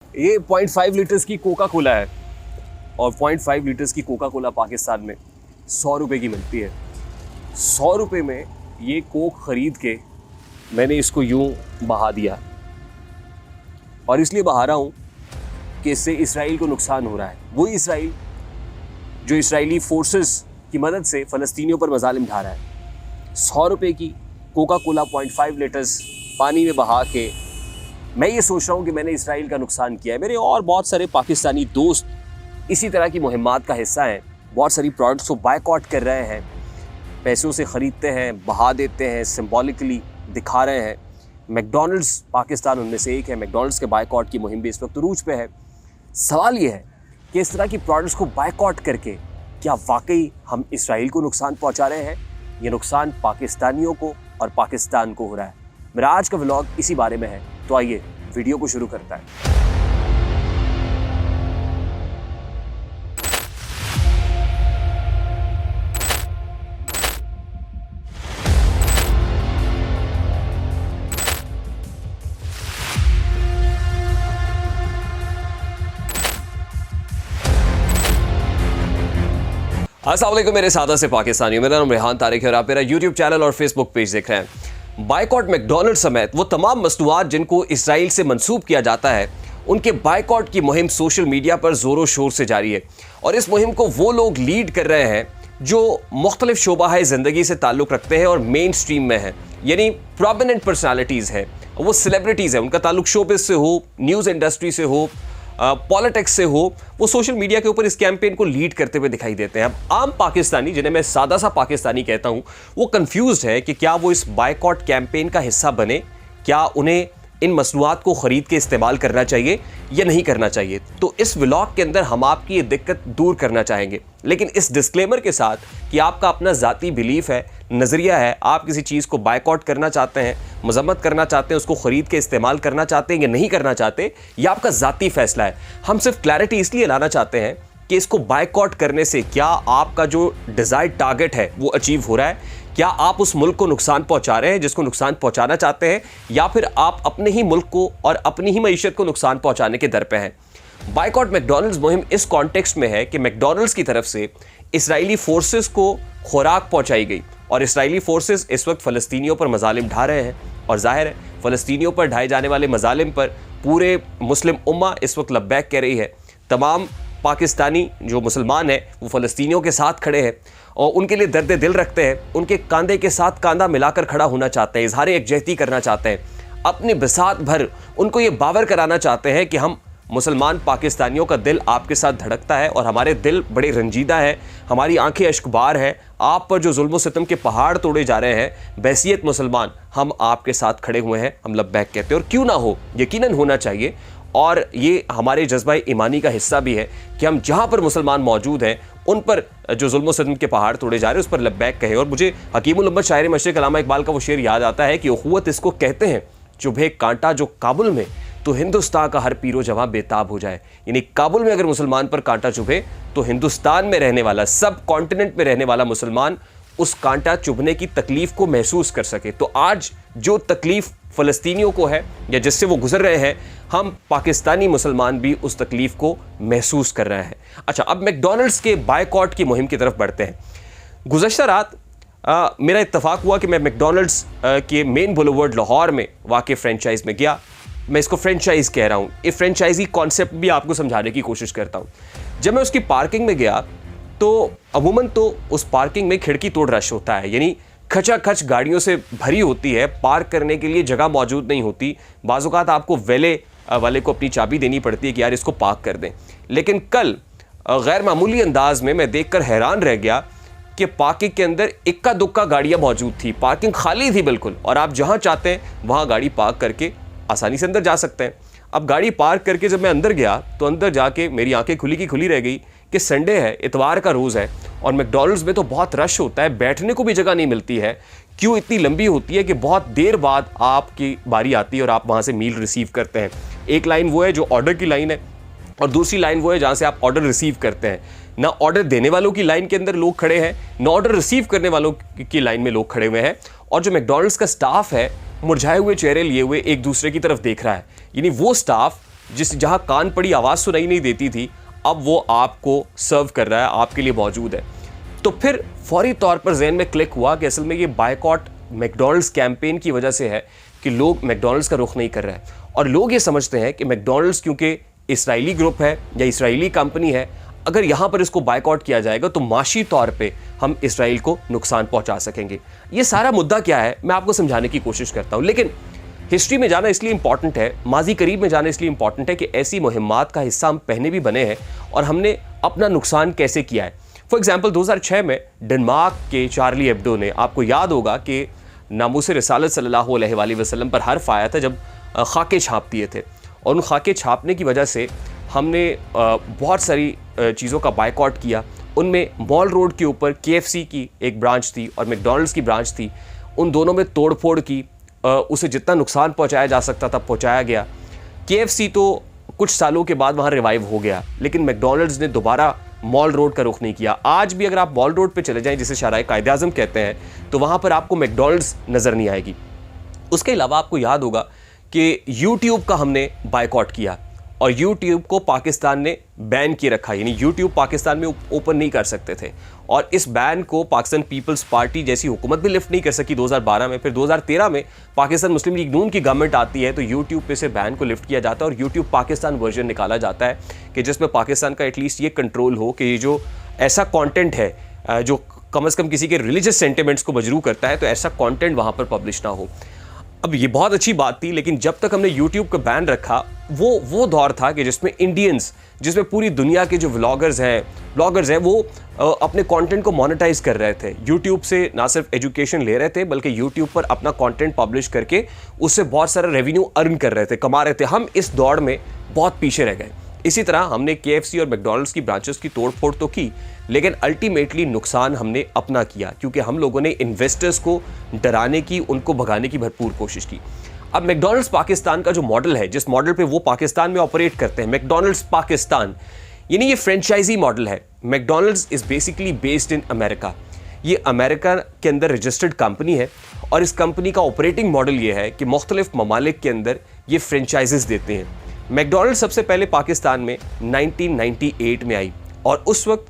ये 0.5 लीटर्स की Coca Cola है और 0.5 लीटर्स की कोका कोला पाकिस्तान में 100 रुपये की मिलती है। 100 रुपये में ये कोक ख़रीद के मैंने इसको यूं बहा दिया और इसलिए बहा रहा हूँ कि इससे इसराइल को नुकसान हो रहा है। वही इसराइल जो इसराइली फोर्सेस की मदद से फ़लस्तीनियों पर मजालिम ढा रहा है। 100 रुपये की कोका कोला 0.5 लीटर्स पानी में बहा के मैं ये सोच रहा हूँ कि मैंने इसराइल का नुकसान किया है। मेरे और बहुत सारे पाकिस्तानी दोस्त इसी तरह की मुहिम्मात का हिस्सा हैं। बहुत सारी प्रोडक्ट्स को बायकॉट कर रहे हैं, पैसों से ख़रीदते हैं, बहा देते हैं, सिंबॉलिकली दिखा रहे हैं। मैकडॉनल्ड्स पाकिस्तान उनमें से एक है। मैकडॉनल्ड्स के बायकॉट की मुहिम भी इस वक्त रूज पे है। सवाल ये है कि इस तरह की प्रोडक्ट्स को बायकॉट करके क्या वाकई हम इसराइल को नुकसान पहुँचा रहे हैं? ये नुकसान पाकिस्तानियों को और पाकिस्तान को हो रहा है। मेरा आज का व्लॉग इसी बारे में है, तो आइए वीडियो को शुरू करता है। अस्सलाम वालेकुम मेरे सादा से पाकिस्तानियों, मेरा नाम रेहान तारिक है और आप मेरा यूट्यूब चैनल और फेसबुक पेज देख रहे हैं। बायकॉट मैकडॉनल्ड्स समेत वो तमाम मसनूआत जिनको इसराइल से मंसूब किया जाता है, उनके बायकॉट की मुहिम सोशल मीडिया पर ज़ोरों शोर से जारी है। और इस मुहिम को वो लोग लीड कर रहे हैं जो मुख्तलिफ शोबाए ज़िंदगी से ताल्लुक़ रखते हैं और मेन स्ट्रीम में हैं, यानी प्रोमिनेंट पर्सनालिटीज़ हैं, वो सेलिब्रिटीज़ हैं। उनका ताल्लुक़ शोबिज़ से हो, न्यूज़ इंडस्ट्री से हो, पॉलिटिक्स से हो, वो सोशल मीडिया के ऊपर इस कैंपेन को लीड करते हुए दिखाई देते हैं। अब आम पाकिस्तानी, जिन्हें मैं सादा सा पाकिस्तानी कहता हूं, वो कंफ्यूज्ड है कि क्या वो इस बायकॉट कैंपेन का हिस्सा बने, क्या उन्हें इन मसनूआत को ख़रीद के इस्तेमाल करना चाहिए या नहीं करना चाहिए। तो इस व्लॉग के अंदर हम आपकी ये दिक्कत दूर करना चाहेंगे, लेकिन इस डिस्क्लेमर के साथ कि आपका अपना ज़ाती बिलीफ है, नज़रिया है, आप किसी चीज़ को बायकॉट करना चाहते हैं, मजम्मत करना चाहते हैं, उसको ख़रीद के इस्तेमाल करना चाहते हैं या नहीं करना चाहते, यह आपका ज़ाती फ़ैसला है। हम सिर्फ क्लैरिटी इसलिए लाना चाहते हैं कि इसको बायकॉट करने से क्या आपका जो डिज़ायर्ड टारगेट है वो अचीव हो रहा है, क्या आप उस मुल्क को नुकसान पहुंचा रहे हैं जिसको नुकसान पहुंचाना चाहते हैं, या फिर आप अपने ही मुल्क को और अपनी ही मईशत को नुकसान पहुंचाने के दर पे हैं। बायकॉट मैकडॉनल्ड्स मुहिम इस कॉन्टेक्स्ट में है कि मैकडॉनल्ड्स की तरफ से इसराइली फोर्सेस को खुराक पहुंचाई गई और इसराइली फोर्सेस इस वक्त फ़लस्तीनियों पर मजालिम ढा रहे हैं। और जाहिर है फ़लस्तीनियों पर ढाए जाने वाले मजालिम पर पूरे मुस्लिम उम्मा इस वक्त लब्बैक कह रही है। तमाम पाकिस्तानी जो मुसलमान हैं वो फ़लस्तीनियों के साथ खड़े हैं और उनके लिए दर्द दिल रखते हैं, उनके कंधे के साथ कंधा मिलाकर खड़ा होना चाहते हैं, इजहार यकजहती करना चाहते हैं, अपनी बिसात भर उनको ये बावर कराना चाहते हैं कि हम मुसलमान पाकिस्तानियों का दिल आपके साथ धड़कता है और हमारे दिल बड़े रंजीदा है, हमारी आंखें अश्कबार हैं, आप पर जो जुल्म सितम के पहाड़ तोड़े जा रहे हैं, बहसियत मुसलमान हम आपके साथ खड़े हुए हैं, हम लब्बैक कहते हैं। और क्यों ना हो, यकीनन होना चाहिए। और ये हमारे जज्बा ईमानी का हिस्सा भी है कि हम जहाँ पर मुसलमान मौजूद हैं उन पर जो जुल्म सितम के पहाड़ तोड़े जा रहे हैं उस पर लब्बैक कहें। और मुझे हकीमुल उम्मत शायर मशरिक़ अल्लामा इकबाल का वो शेर याद आता है कि उख़ुवत इसको कहते हैं, चुभे कांटा जो काबुल में तो हिंदुस्तान का हर पीरो जवां बेताब हो जाए। यानी काबुल में अगर मुसलमान पर कांटा चुभे तो हिंदुस्तान में रहने वाला, सब कॉन्टिनेंट में रहने वाला मुसलमान उस कांटा चुभने की तकलीफ़ को महसूस कर सके। तो आज जो तकलीफ़ फ़लस्तीनियों को है या जिससे वो गुजर रहे हैं, हम पाकिस्तानी मुसलमान भी उस तकलीफ़ को महसूस कर रहे हैं। अच्छा, अब मैकडॉनल्ड्स के बायकॉट की मुहिम की तरफ बढ़ते हैं। गुज़श्ता रात मेरा इत्तफ़ाक़ हुआ कि मैं मैकडॉनल्ड्स के मेन बुलेवर्ड लाहौर में वाक़ फ्रेंचाइज़ में गया। मैं इसको फ्रेंचाइज़ कह रहा हूँ, ये फ्रेंचाइज़ी कॉन्सेप्ट भी आपको समझाने की कोशिश करता हूँ। जब मैं उसकी पार्किंग में गया तो अमूमन तो उस पार्किंग में खिड़की तोड़ रश होता है, यानी खचाखच गाड़ियों से भरी होती है, पार्क करने के लिए जगह मौजूद नहीं होती। बाज़ औक़ात आपको वेले वाले को अपनी चाबी देनी पड़ती है कि यार इसको पार्क कर दें। लेकिन कल गैर मामूली अंदाज में मैं देखकर हैरान रह गया कि पार्किंग के अंदर इक्का दुक्का गाड़ियाँ मौजूद थी, पार्किंग खाली थी बिल्कुल, और आप जहाँ चाहते हैं वहाँ गाड़ी पार्क करके आसानी से अंदर जा सकते हैं। अब गाड़ी पार्क करके जब मैं अंदर गया तो अंदर जाके मेरी आंखें खुली की खुली रह गई कि संडे है, इतवार का रोज़ है और मैकडॉनल्ड्स में तो बहुत रश होता है, बैठने को भी जगह नहीं मिलती है। क्यों इतनी लंबी होती है कि बहुत देर बाद आपकी बारी आती है और आप वहाँ से मील रिसीव करते हैं। एक लाइन वो है जो ऑर्डर की लाइन है और दूसरी लाइन वो है जहाँ से आप ऑर्डर रिसीव करते हैं। ना ऑर्डर देने वालों की लाइन के अंदर लोग खड़े हैं, ना ऑर्डर रिसीव करने वालों की लाइन में लोग खड़े हुए हैं। और जो मैकडॉनल्ड्स का स्टाफ है मुरझाए हुए चेहरे लिए हुए एक दूसरे की तरफ देख रहा है। यानी वो स्टाफ जहाँ कान पड़ी आवाज़ सुनाई नहीं देती थी, अब वो आपको सर्व कर रहा है, आपके लिए मौजूद है। तो फिर फौरी तौर पर ज़हन में क्लिक हुआ कि असल में ये बायकॉट मैकडॉनल्ड्स कैंपेन की वजह से है कि लोग मैकडॉनल्ड्स का रुख नहीं कर रहे हैं। और लोग ये समझते हैं कि मैकडॉनल्ड्स क्योंकि इसराइली ग्रुप है या इसराइली कंपनी है, अगर यहाँ पर इसको बायकॉट किया जाएगा तो माशी तौर पे हम इसराइल को नुकसान पहुँचा सकेंगे। ये सारा मुद्दा क्या है मैं आपको समझाने की कोशिश करता हूँ, लेकिन हिस्ट्री में जाना इसलिए इंपॉर्टेंट है, माजी करीब में जाना इसलिए इंपॉर्टेंट है कि ऐसी मुहिम्मात का हिस्सा हम पहले भी बने हैं और हमने अपना नुकसान कैसे किया है। फॉर एग्जाम्पल 2006 में डेनमार्क के चार्ली एब्डो ने, आपको याद होगा कि नामूस रिसालत सल्लल्लाहु अलैहि वसल्लम पर हर्फ आया था जब खाके छाप दिए थे, और उन खाके छापने की वजह से हमने बहुत सारी चीज़ों का बायकॉट किया। उनमें मॉल रोड के ऊपर KFC की एक ब्रांच थी और मैकडॉनल्ड्स की ब्रांच थी, उन दोनों में तोड़ फोड़ की, उसे जितना नुकसान पहुंचाया जा सकता था पहुंचाया गया। KFC तो कुछ सालों के बाद वहाँ रिवाइव हो गया, लेकिन मैकडॉनल्ड्स ने दोबारा मॉल रोड का रुख नहीं किया। आज भी अगर आप मॉल रोड पे चले जाएं, जिसे शाहराह कायद-ए-आज़म कहते हैं, तो वहाँ पर आपको मैकडॉनल्ड्स नज़र नहीं आएगी। उसके अलावा आपको याद होगा कि YouTube का हमने बायकॉट किया और YouTube को पाकिस्तान ने बैन किए रखा, यानी YouTube पाकिस्तान में ओपन नहीं कर सकते थे, और इस बैन को पाकिस्तान पीपल्स पार्टी जैसी हुकूमत भी लिफ्ट नहीं कर सकी 2012 में। फिर 2013 में पाकिस्तान मुस्लिम लीग नून की गवर्नमेंट आती है तो YouTube पे से बैन को लिफ्ट किया जाता है और YouTube पाकिस्तान वर्जन निकाला जाता है कि जिसमें पाकिस्तान का एटलीस्ट ये कंट्रोल हो कि ये जो ऐसा कॉन्टेंट है जो कम से कम किसी के रिलीजियस सेंटिमेंट्स को मजरू करता है, तो ऐसा कॉन्टेंट वहाँ पर पब्लिश ना हो। अब ये बहुत अच्छी बात थी, लेकिन जब तक हमने YouTube का बैन रखा, वो दौर था कि जिसमें इंडियंस, जिसमें पूरी दुनिया के जो ब्लॉगर्स हैं वो अपने कंटेंट को मोनेटाइज कर रहे थे। YouTube से ना सिर्फ एजुकेशन ले रहे थे, बल्कि YouTube पर अपना कंटेंट पब्लिश करके उससे बहुत सारा रेवेन्यू अर्न कर रहे थे, कमा रहे थे। हम इस दौड़ में बहुत पीछे रह गए। इसी तरह हमने KFC और मैकडॉनल्ड्स की ब्रांचेस की तोड़फोड़ तो की, लेकिन अल्टीमेटली नुकसान हमने अपना किया, क्योंकि हम लोगों ने इन्वेस्टर्स को डराने की, उनको भगाने की भरपूर कोशिश की। अब मैकडॉनल्ड्स पाकिस्तान का जो मॉडल है, जिस मॉडल पे वो पाकिस्तान में ऑपरेट करते हैं, मैकडॉनल्ड्स पाकिस्तान, यानी ये फ्रेंचाइजी मॉडल है। McDonald's is basically based in America. ये अमेरिका के अंदर रजिस्टर्ड कंपनी है और इस कंपनी का ऑपरेटिंग मॉडल ये है कि मुख्तलिफ ममालिक के अंदर ये फ्रेंचाइजेस देते हैं। मैकडॉनल्ड्स सबसे पहले पाकिस्तान में 1998 में आई और उस वक्त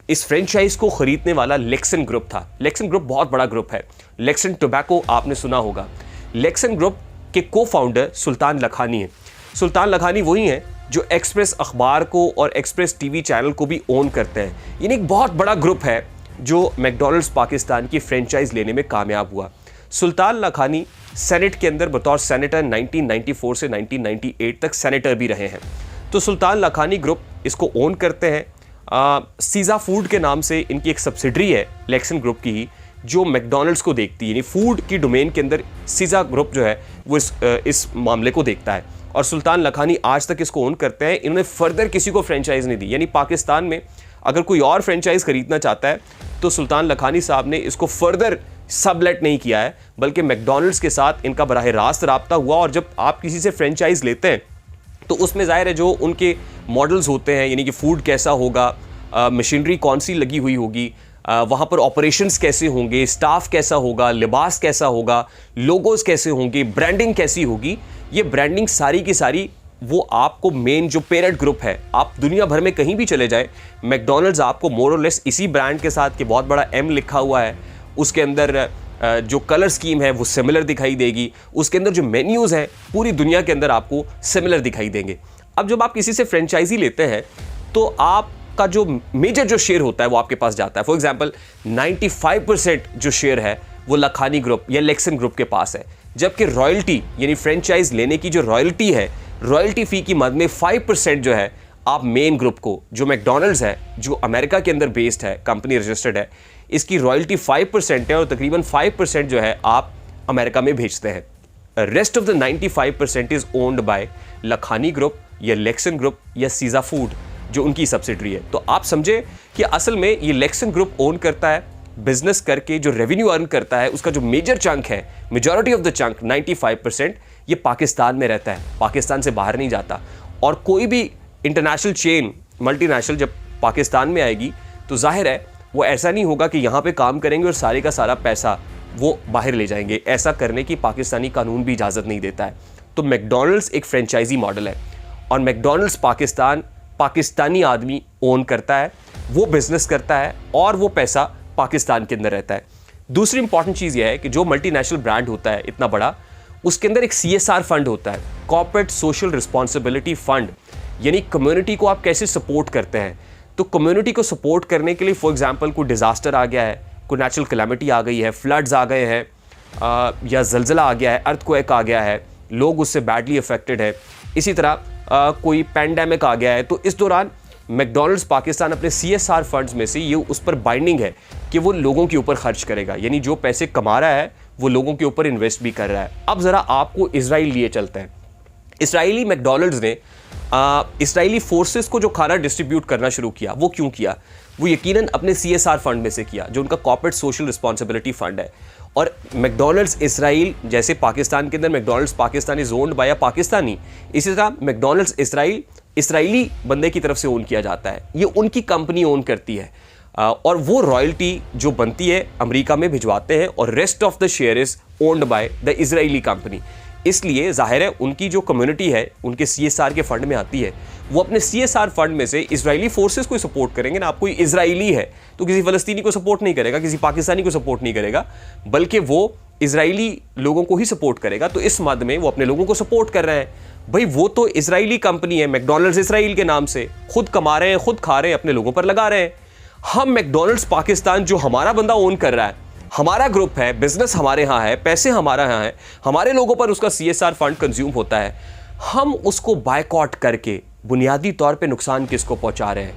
इस फ्रेंचाइज को खरीदने वाला लेक्सन ग्रुप था। लेक्सन ग्रुप बहुत बड़ा ग्रुप है। लेक्सन टोबैको आपने सुना होगा। लेक्सन ग्रुप के को फाउंडर सुल्तान लखानी हैं। सुल्तान लखानी वही हैं जो एक्सप्रेस अखबार को और एक्सप्रेस टीवी चैनल को भी ओन करते हैं। यानी एक बहुत बड़ा ग्रुप है जो मैकडॉनल्ड्स पाकिस्तान की फ्रेंचाइज लेने में कामयाब हुआ। सुल्तान लखानी सेनेट के अंदर बतौर सेनेटर 1994 से 1998 तक सेनेटर भी रहे हैं। तो सुल्तान लखानी ग्रुप इसको ओन करते हैं। सीज़ा फूड के नाम से इनकी एक सब्सिडरी है लेक्सन ग्रुप की ही, जो मैकडॉनल्ड्स को देखती है, यानी फूड की डोमेन के अंदर सीज़ा ग्रुप जो है वो इस मामले को देखता है। और सुल्तान लखानी आज तक इसको ओन करते हैं। इन्होंने फर्दर किसी को फ्रेंचाइज नहीं दी, यानी पाकिस्तान में अगर कोई और फ्रेंचाइज खरीदना चाहता है तो सुल्तान लखानी साहब ने इसको फर्दर सबलेट नहीं किया है, बल्कि मैकडॉनल्ड्स के साथ इनका बराह रास्त रब्ता हुआ। और जब आप किसी से फ्रेंचाइज लेते हैं तो उसमें ज़ाहिर है जो उनके मॉडल्स होते हैं, यानी कि फूड कैसा होगा, मशीनरी कौन सी लगी हुई होगी, वहाँ पर ऑपरेशंस कैसे होंगे, स्टाफ कैसा होगा, लिबास कैसा होगा, लोगोज कैसे होंगे, ब्रांडिंग कैसी होगी, ये ब्रांडिंग सारी की सारी वो आपको मेन जो पेरेंट ग्रुप है, आप दुनिया भर में कहीं भी चले जाएं, मैकडॉनल्ड्स आपको मोर और लेस इसी ब्रांड के साथ कि बहुत बड़ा M लिखा हुआ है, उसके अंदर जो कलर स्कीम है वो सिमिलर दिखाई देगी, उसके अंदर जो मेन्यूज़ हैं पूरी दुनिया के अंदर आपको सिमिलर दिखाई देंगे। अब जब आप किसी से फ्रेंचाइजी लेते हैं तो आपका जो मेजर जो शेयर होता है वो आपके पास जाता है। फॉर एग्जांपल 95% जो शेयर है वो लखानी ग्रुप या लेक्सन ग्रुप के पास है, जबकि रॉयल्टी यानी फ्रेंचाइज लेने की जो रॉयल्टी है, रॉयल्टी फ़ी की मद में 5% जो है आप मेन ग्रुप को, जो मैकडॉनल्ड्स है, जो अमेरिका के अंदर बेस्ड है, कंपनी रजिस्टर्ड है, इसकी रॉयल्टी 5% है और तकरीबन 5% जो है आप अमेरिका में भेजते हैं। Rest of the 95% is owned bye Lakhani group या लेक्सन ग्रुप या सीज़ा फूड जो उनकी सब्सिडरी है। तो आप समझे कि असल में ये लेक्सन ग्रुप ओन करता है, बिजनेस करके जो रेवेन्यू अर्न करता है उसका जो मेजर चंक है, मेजॉरिटी ऑफ द चंक 95% ये पाकिस्तान में रहता है, पाकिस्तान से बाहर नहीं जाता। और कोई भी इंटरनेशनल चेन, मल्टीनेशनल जब पाकिस्तान में आएगी तो जाहिर है वो ऐसा नहीं होगा कि यहाँ पे काम करेंगे और सारे का सारा पैसा वो बाहर ले जाएंगे। ऐसा करने की पाकिस्तानी कानून भी इजाज़त नहीं देता है। तो मैकडॉनल्ड्स एक फ्रेंचाइजी मॉडल है और मैकडॉनल्ड्स पाकिस्तानी आदमी ओन करता है, वो बिजनेस करता है और वो पैसा पाकिस्तान के अंदर रहता है। दूसरी इंपॉर्टेंट चीज़ यह है कि जो मल्टीनेशनल ब्रांड होता है इतना बड़ा, उसके अंदर एक CSR फंड होता है, कॉर्पोरेट सोशल रिस्पॉन्सिबिलिटी फंड, यानी कम्युनिटी को आप कैसे सपोर्ट करते हैं। तो कम्युनिटी को सपोर्ट करने के लिए फॉर एग्जांपल कोई डिज़ास्टर आ गया है, कोई नेचुरल कैलामिटी आ गई है, फ्लड्स आ गए हैं या जलजिला आ गया है, अर्थक्वेक आ गया है, लोग उससे बैडली अफेक्टेड है, इसी तरह कोई पैंडेमिक आ गया है, तो इस दौरान मैकडॉनल्ड्स पाकिस्तान अपने CSR फंड्स में से ये उस पर बाइंडिंग है कि वो लोगों के ऊपर खर्च करेगा, यानी जो पैसे कमा रहा है वो लोगों के ऊपर इन्वेस्ट भी कर रहा है। अब ज़रा आपको इजराइल लिए चलते हैं। इसराइली मैकडॉनल्ड्स ने इसराइली फोर्सेस को जो खाना डिस्ट्रीब्यूट करना शुरू किया, वो क्यों किया? वो यकीनन अपने CSR फंड में से किया, जो उनका कॉर्पोरेट सोशल रिस्पॉन्सिबिलिटी फंड है। और मैकडॉनल्ड्स इसराइल, जैसे पाकिस्तान के अंदर McDonald's Pakistan is owned by a Pakistani, इसी तरह मैकडॉनल्ड्स इसराइली बंदे की तरफ से ओन किया जाता है, ये उनकी कंपनी ओन करती है और वो रॉयल्टी जो बनती है अमेरिका में भिजवाते हैं और rest of the share is owned by the Israeli company. इसलिए जाहिर है उनकी जो कम्युनिटी है उनके CSR के फंड में आती है, वो अपने CSR फंड में से इजरायली फोर्सेस को सपोर्ट करेंगे ना। आप कोई इजरायली है तो किसी फ़लस्तीनी को सपोर्ट नहीं करेगा, किसी पाकिस्तानी को सपोर्ट नहीं करेगा, बल्कि वो इजरायली लोगों को ही सपोर्ट करेगा। तो इस मद में वो अपने लोगों को सपोर्ट कर रहे हैं। भाई वो तो इजरायली कंपनी है, मैकडॉनल्ड्स इसराइल के नाम से खुद कमा रहे हैं, खुद खा रहे हैं, अपने लोगों पर लगा रहे हैं। हम मैकडॉनल्ड्स पाकिस्तान जो हमारा बंदा ओन कर रहा है, हमारा ग्रुप है, बिजनेस हमारे यहाँ है, पैसे हमारे यहाँ है, हमारे लोगों पर उसका CSR फंड कंज्यूम होता है, हम उसको बायकॉट करके बुनियादी तौर पे नुकसान किसको पहुँचा रहे हैं?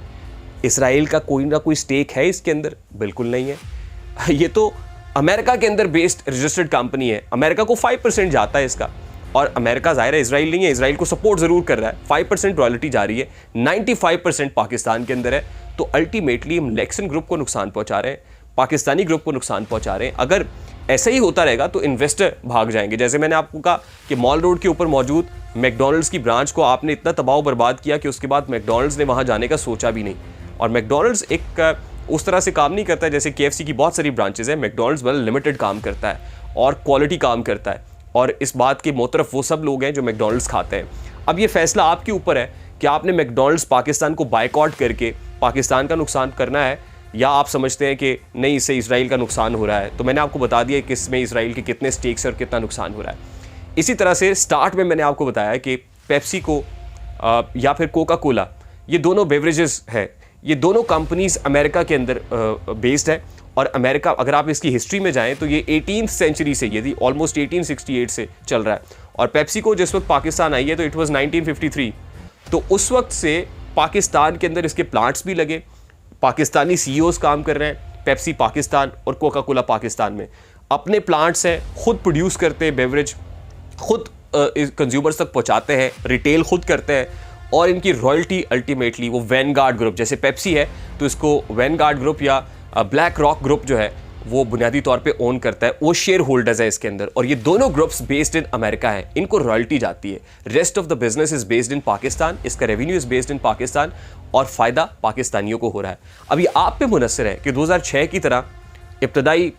इसराइल का कोई ना कोई स्टेक है इसके अंदर? बिल्कुल नहीं है। ये तो अमेरिका के अंदर बेस्ड रजिस्टर्ड कंपनी है, अमेरिका को 5% जाता है इसका, और अमेरिका ज़ाहिर है इसराइल नहीं है, इसराइल को सपोर्ट ज़रूर कर रहा है, 5% रॉयल्टी जा रही है, 95% पाकिस्तान के अंदर है। तो अल्टीमेटली हम लेक्सन ग्रुप को नुकसान पहुँचा रहे हैं, पाकिस्तानी ग्रुप को नुकसान पहुंचा रहे हैं। अगर ऐसा ही होता रहेगा तो इन्वेस्टर भाग जाएंगे। जैसे मैंने आपको कहा कि मॉल रोड के ऊपर मौजूद मैकडॉनल्ड्स की ब्रांच को आपने इतना तबाह बर्बाद किया कि उसके बाद मैकडॉनल्ड्स ने वहां जाने का सोचा भी नहीं। और मैकडॉनल्ड्स एक उस तरह से काम नहीं करता है जैसे KFC की बहुत सारी ब्रांचेज है। मैकडॉनल्ड्स बड़ा लिमिटेड काम करता है और क्वालिटी काम करता है, और इस बात के मोतरफ वो सब लोग हैं जो मैकडॉनल्ड्स खाते हैं। अब ये फैसला आपके ऊपर है कि आपने मैकडॉनल्ड्स पाकिस्तान को बायकॉट करके पाकिस्तान का नुकसान करना है, या आप समझते हैं कि नहीं, इससे इसराइल का नुकसान हो रहा है। तो मैंने आपको बता दिया कि इसमें इसराइल के कितने स्टेक्स और कितना नुकसान हो रहा है। इसी तरह से स्टार्ट में मैंने आपको बताया कि पेप्सी को या फिर कोका कोला, ये दोनों बेवरेजेस है, ये दोनों कंपनीज अमेरिका के अंदर बेस्ड है। और अमेरिका, अगर आप इसकी हिस्ट्री में जाएं तो ये 18th सेंचुरी से, यदि ऑलमोस्ट 1868 से चल रहा है। और पेप्सी को जिस वक्त पाकिस्तान आई है तो इट वॉज 1953, तो उस वक्त से पाकिस्तान के अंदर इसके प्लांट्स भी लगे, पाकिस्तानी CEOs काम कर रहे हैं, पेप्सी पाकिस्तान और कोका कोला पाकिस्तान में अपने प्लांट्स हैं, खुद प्रोड्यूस करते हैं बेवरेज, खुद कंज्यूमर्स तक पहुंचाते हैं, रिटेल खुद करते हैं, और इनकी रॉयल्टी अल्टीमेटली वो वैनगार्ड ग्रुप, जैसे पेप्सी है तो इसको वैनगार्ड ग्रुप या ब्लैक रॉक ग्रुप जो है वो बुनियादी तौर पे ओन करता है, वो शेयर होल्डर्स है इसके अंदर। और ये दोनों ग्रुप्स बेस्ड इन अमेरिका है, इनको रॉयल्टी जाती है। Rest of the business is based in Pakistan, इसका revenue is based in Pakistan, और फ़ायदा पाकिस्तानियों को हो रहा है। अब ये आप पे मुनसर है कि 2006 की तरह इब्तदाई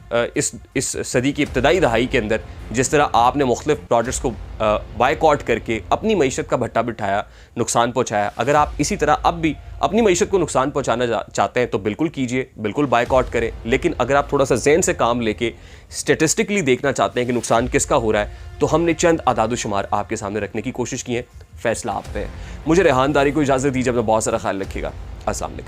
इस सदी की इब्तदाई दहाई के अंदर जिस तरह आपने मुख्तलिफ प्रोडक्ट्स को बायकॉट करके अपनी मईशत का भट्टा बिठाया, नुकसान पहुँचाया, अगर आप इसी तरह अब भी अपनी मईशत को नुकसान पहुँचाना चाहते हैं तो बिल्कुल कीजिए, बिल्कुल बायकॉट करें। लेकिन अगर आप थोड़ा सा ज़हन से काम लेके स्टेटिस्टिकली देखना चाहते हैं कि नुकसान किसका हो रहा है, तो हमने चंद आदाद-ओ-शुमार आपके सामने रखने की कोशिश की है। फैसला आप पे है। मुझे रेहान दारी को इजाज़त दीजिए, अपना बहुत सारा ख्याल रखिएगा। अस्सलाम वालेकुम।